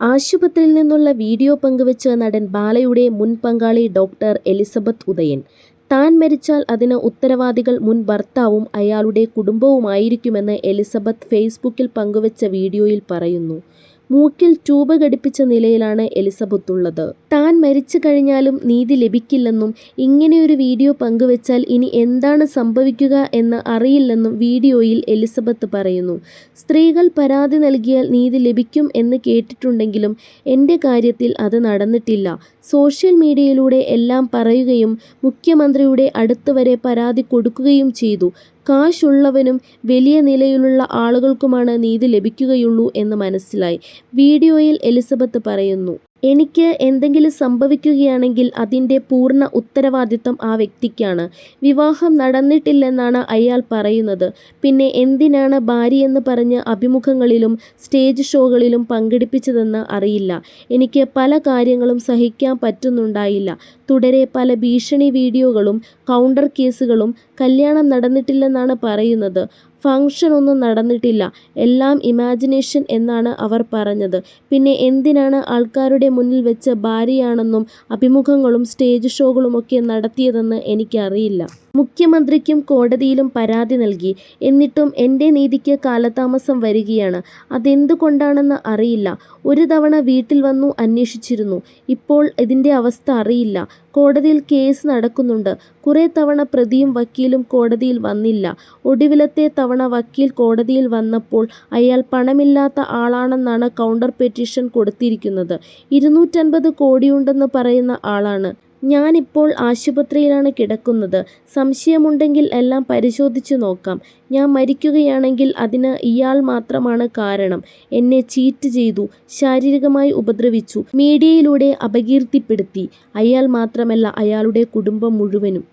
ആശുപത്രിയിൽ നിന്നുള്ള വീഡിയോ പങ്കുവെച്ച നടൻ ബാലയുടെ മുൻ പങ്കാളി ഡോക്ടർ എലിസബത്ത് ഉദയൻ. താൻ മരിച്ചാൽ അതിന് ഉത്തരവാദികൾ മുൻ ഭർത്താവും അയാളുടെ കുടുംബവുമായിരിക്കുമെന്ന് എലിസബത്ത് ഫേസ്ബുക്കിൽ പങ്കുവെച്ച വീഡിയോയിൽ പറയുന്നു. മൂക്കിൽ ട്യൂബ് ഘടിപ്പിച്ച നിലയിലാണ് എലിസബത്തുള്ളത്. താൻ മരിച്ചു കഴിഞ്ഞാലും നീതി ലഭിക്കില്ലെന്നും ഇങ്ങനെയൊരു വീഡിയോ പങ്കുവെച്ചാൽ ഇനി എന്താണ് സംഭവിക്കുക എന്ന് അറിയില്ലെന്നും വീഡിയോയിൽ എലിസബത്ത് പറയുന്നു. സ്ത്രീകൾ പരാതി നൽകിയാൽ നീതി ലഭിക്കും എന്ന് കേട്ടിട്ടുണ്ടെങ്കിലും എൻ്റെ കാര്യത്തിൽ അത് നടന്നിട്ടില്ല. സോഷ്യൽ മീഡിയയിലൂടെ എല്ലാം പറയുകയും മുഖ്യമന്ത്രിയുടെ അടുത്ത് വരെ പരാതി കൊടുക്കുകയും ചെയ്തു. കാശുള്ളവനും വലിയ നിലയിലുള്ള ആളുകൾക്കുമാണ് നീതി ലഭിക്കുകയുള്ളൂ എന്ന് മനസ്സിലായി. വീഡിയോയിൽ എലിസബത്ത് പറയുന്നു. എനിക്ക് എന്തെങ്കിലും സംഭവിക്കുകയാണെങ്കിൽ അതിൻ്റെ പൂർണ്ണ ഉത്തരവാദിത്തം ആ വ്യക്തിക്കാണ്. വിവാഹം നടന്നിട്ടില്ലെന്നാണ് അയാൾ പറയുന്നത്. പിന്നെ എന്തിനാണ് ഭാര്യയെന്ന് പറഞ്ഞ് അഭിമുഖങ്ങളിലും സ്റ്റേജ് ഷോകളിലും പങ്കെടുപ്പിച്ചതെന്ന് അറിയില്ല. എനിക്ക് പല കാര്യങ്ങളും സഹിക്കാൻ പറ്റുന്നുണ്ടായില്ല. തുടരെ പല ഭീഷണി വീഡിയോകളും കൗണ്ടർ കേസുകളും. കല്യാണം നടന്നിട്ടില്ലെന്നാണ് പറയുന്നത്. ഫംഗ്ഷൻ ഒന്നും നടന്നിട്ടില്ല. എല്ലാം ഇമാജിനേഷൻ എന്നാണ് അവർ പറഞ്ഞത്. പിന്നെ എന്തിനാണ് ആൾക്കാരുടെ മുന്നിൽ വെച്ച് ഭാര്യയാണെന്നും അഭിമുഖങ്ങളും സ്റ്റേജ് ഷോകളുമൊക്കെ നടത്തിയതെന്ന് എനിക്കറിയില്ല. മുഖ്യമന്ത്രിക്കും കോടതിയിലും പരാതി നൽകി. എന്നിട്ടും എൻ്റെ നീതിക്ക് കാലതാമസം വരികയാണ്. അതെന്തുകൊണ്ടാണെന്ന് അറിയില്ല. ഒരു തവണ വീട്ടിൽ വന്നു അന്വേഷിച്ചിരുന്നു. ഇപ്പോൾ ഇതിൻ്റെ അവസ്ഥ അറിയില്ല. കോടതിയിൽ കേസ് നടക്കുന്നുണ്ട്. കുറേ തവണ പ്രതിയും വക്കീലും കോടതിയിൽ വന്നില്ല. ഒടുവിലത്തെ തവണ വക്കീൽ കോടതിയിൽ വന്നപ്പോൾ അയാൾ പണമില്ലാത്ത ആളാണെന്നാണ് കൗണ്ടർ പെറ്റീഷൻ കൊടുത്തിരിക്കുന്നത്. 250 കോടിയുണ്ടെന്ന് പറയുന്ന ആളാണ്. ഞാനിപ്പോൾ ആശുപത്രിയിലാണ് കിടക്കുന്നത്. സംശയമുണ്ടെങ്കിൽ എല്ലാം പരിശോധിച്ചു നോക്കാം. ഞാൻ മരിക്കുകയാണെങ്കിൽ അതിന് ഇയാൾ മാത്രമാണ് കാരണം. എന്നെ ചീറ്റ് ചെയ്തു, ശാരീരികമായി ഉപദ്രവിച്ചു, മീഡിയയിലൂടെ അപകീർത്തിപ്പെടുത്തി. അയാൾ മാത്രമല്ല, അയാളുടെ കുടുംബം മുഴുവനും.